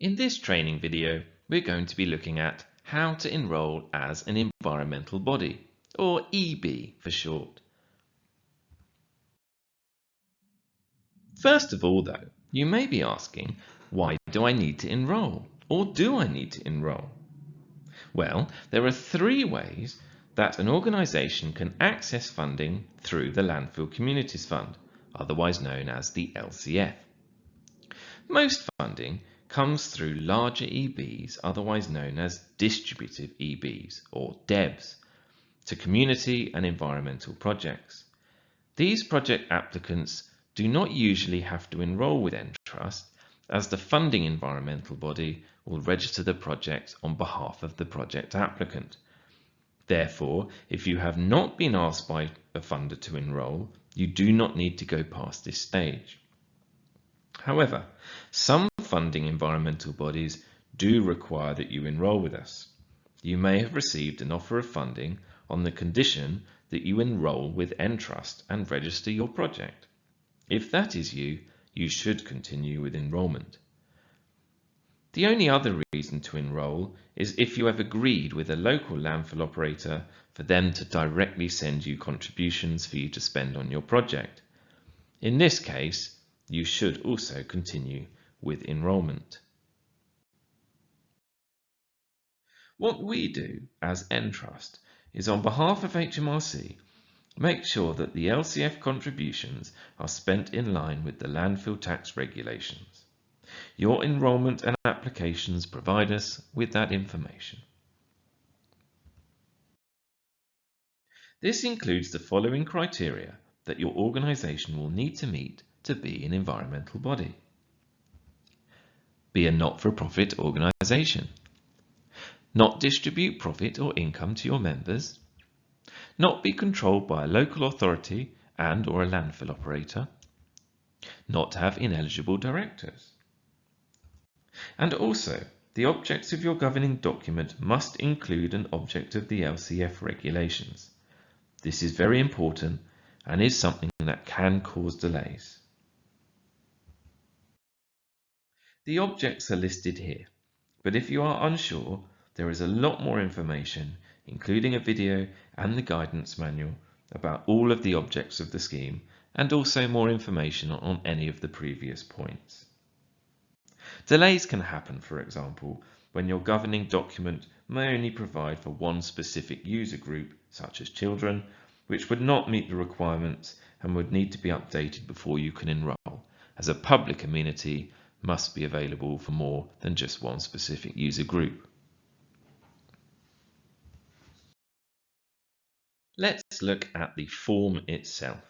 In this training video, we're going to be looking at how to enrol as an environmental body, or EB for short. First of all though, you may be asking, why do I need to enrol? Or do I need to enrol? Well, there are three ways that an organisation can access funding through the Landfill Communities Fund, otherwise known as the LCF. Most funding comes through larger EBs, otherwise known as distributive EBs or DEBs, to community and environmental projects. These project applicants do not usually have to enrol with Entrust, as the funding environmental body will register the project on behalf of the project applicant. Therefore, if you have not been asked by a funder to enrol, you do not need to go past this stage. However, some funding environmental bodies do require that you enrol with us. You may have received an offer of funding on the condition that you enrol with Entrust and register your project. If that is you, you should continue with enrolment. The only other reason to enrol is if you have agreed with a local landfill operator for them to directly send you contributions for you to spend on your project. In this case, you should also continue with enrolment. What we do as Entrust is, on behalf of HMRC, make sure that the LCF contributions are spent in line with the landfill tax regulations. Your enrolment and applications provide us with that information. This includes the following criteria that your organisation will need to meet to be an environmental body. Be a not-for-profit organisation. Not distribute profit or income to your members. Not be controlled by a local authority and/or a landfill operator. Not have ineligible directors. And also, the objects of your governing document must include an object of the LCF regulations. This is very important and is something that can cause delays. The objects are listed here, but if you are unsure, there is a lot more information, including a video and the guidance manual, about all of the objects of the scheme, and also more information on any of the previous points. Delays can happen, for example, when your governing document may only provide for one specific user group, such as children, which would not meet the requirements and would need to be updated before you can enrol, as a public amenity must be available for more than just one specific user group. Let's look at the form itself.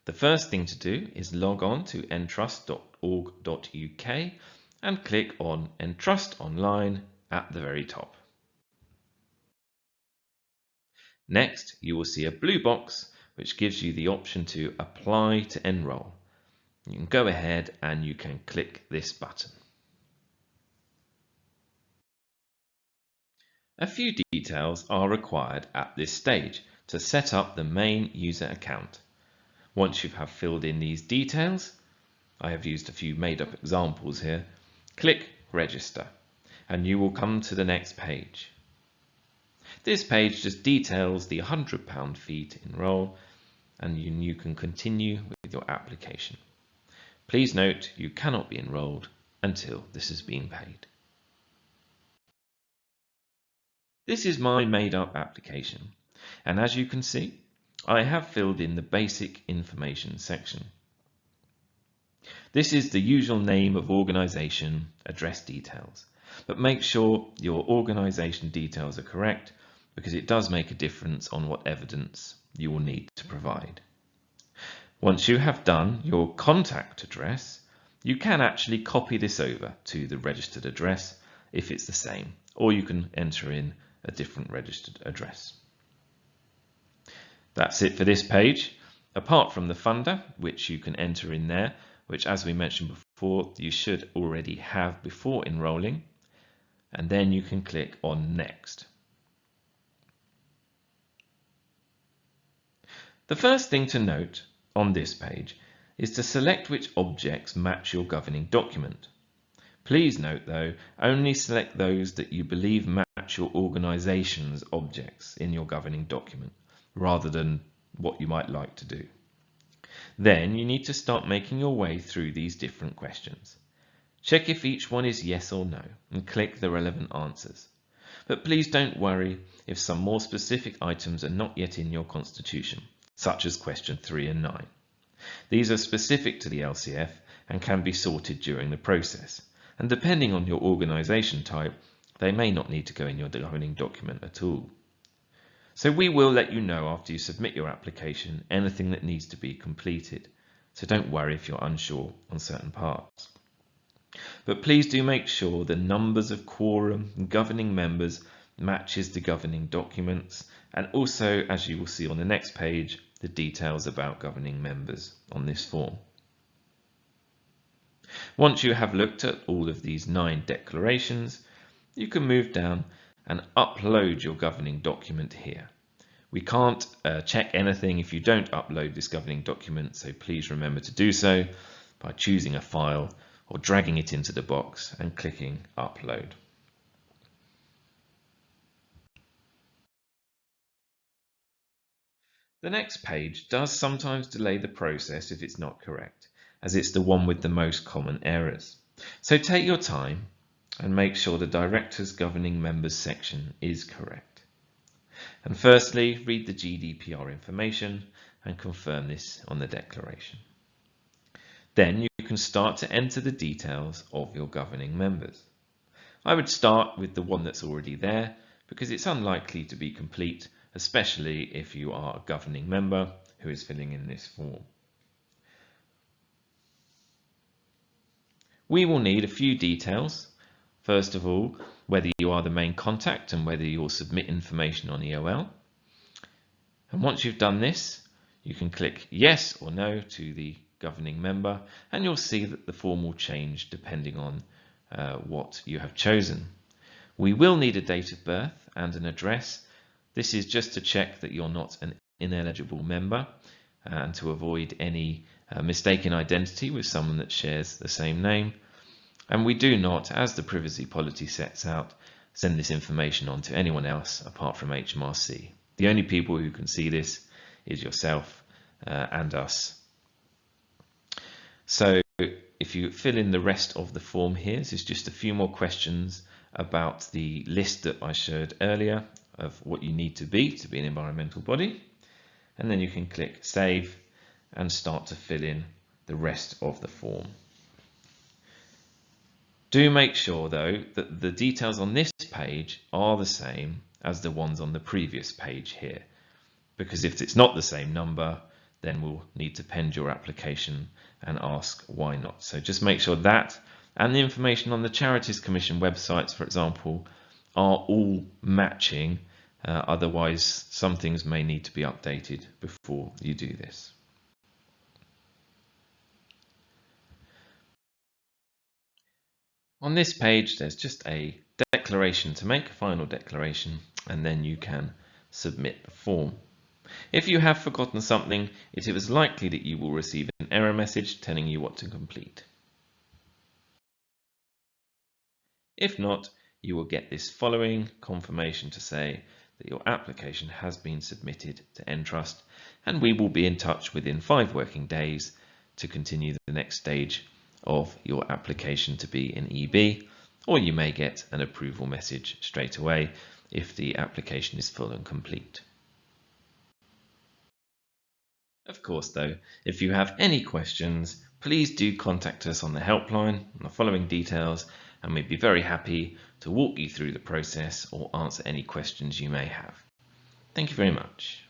The first thing to do is log on to entrust.org.uk and click on Entrust Online at the very top. Next, you will see a blue box which gives you the option to apply to enrol. You can go ahead and you can click this button. A few details are required at this stage to set up the main user account. Once you have filled in these details, I have used a few made-up examples here, click Register and you will come to the next page. This page just details the £100 fee to enrol, and you can continue with your application. Please note you cannot be enrolled until this has been paid. This is my made-up application, and as you can see, I have filled in the basic information section. This is the usual name of organisation, address details, but make sure your organisation details are correct, because it does make a difference on what evidence you will need to provide. Once you have done your contact address, you can actually copy this over to the registered address if it's the same, or you can enter in a different registered address. That's it for this page, apart from the funder, which you can enter in there, which, as we mentioned before, you should already have before enrolling, and then you can click on Next. The first thing to note on this page is to select which objects match your governing document. Please note though, only select those that you believe match your organisation's objects in your governing document, rather than what you might like to do. Then you need to start making your way through these different questions. Check if each one is yes or no, and click the relevant answers. But please don't worry if some more specific items are not yet in your constitution, such as question 3 and 9. These are specific to the LCF and can be sorted during the process, and depending on your organisation type, they may not need to go in your governing document at all. So we will let you know after you submit your application anything that needs to be completed, so don't worry if you're unsure on certain parts. But please do make sure the numbers of quorum and governing members matches the governing documents, and also, as you will see on the next page, the details about governing members on this form. Once you have looked at all of these 9 declarations, you can move down and upload your governing document here. We can't check anything if you don't upload this governing document, so please remember to do so by choosing a file or dragging it into the box and clicking upload. The next page does sometimes delay the process if it's not correct, as it's the one with the most common errors. So take your time and make sure the Directors Governing Members section is correct. And firstly, read the GDPR information and confirm this on the declaration. Then you can start to enter the details of your governing members. I would start with the one that's already there because it's unlikely to be complete, especially if you are a governing member who is filling in this form. We will need a few details. First of all, whether you are the main contact and whether you'll submit information on EOL. And once you've done this, you can click yes or no to the governing member, and you'll see that the form will change depending on what you have chosen. We will need a date of birth and an address. This is just to check that you're not an ineligible member and to avoid any mistaken identity with someone that shares the same name. And we do not, as the privacy policy sets out, send this information on to anyone else apart from HMRC. The only people who can see this is yourself and us. So if you fill in the rest of the form here, this is just a few more questions about the list that I showed earlier of what you need to be an environmental body. And then you can click Save and start to fill in the rest of the form. Do make sure though that the details on this page are the same as the ones on the previous page here, because if it's not the same number, then we'll need to pend your application and ask why not. So just make sure that and the information on the Charities Commission websites, for example, are all matching. Otherwise, some things may need to be updated before you do this. On this page, there's just a declaration to make, a final declaration, and then you can submit the form. If you have forgotten something, it is likely that you will receive an error message telling you what to complete. If not, you will get this following confirmation to say that your application has been submitted to Entrust, and we will be in touch within 5 working days to continue the next stage of your application to be an EB, or you may get an approval message straight away if the application is full and complete. Of course though, if you have any questions, please do contact us on the helpline on the following details, and we'd be very happy to walk you through the process or answer any questions you may have. Thank you very much.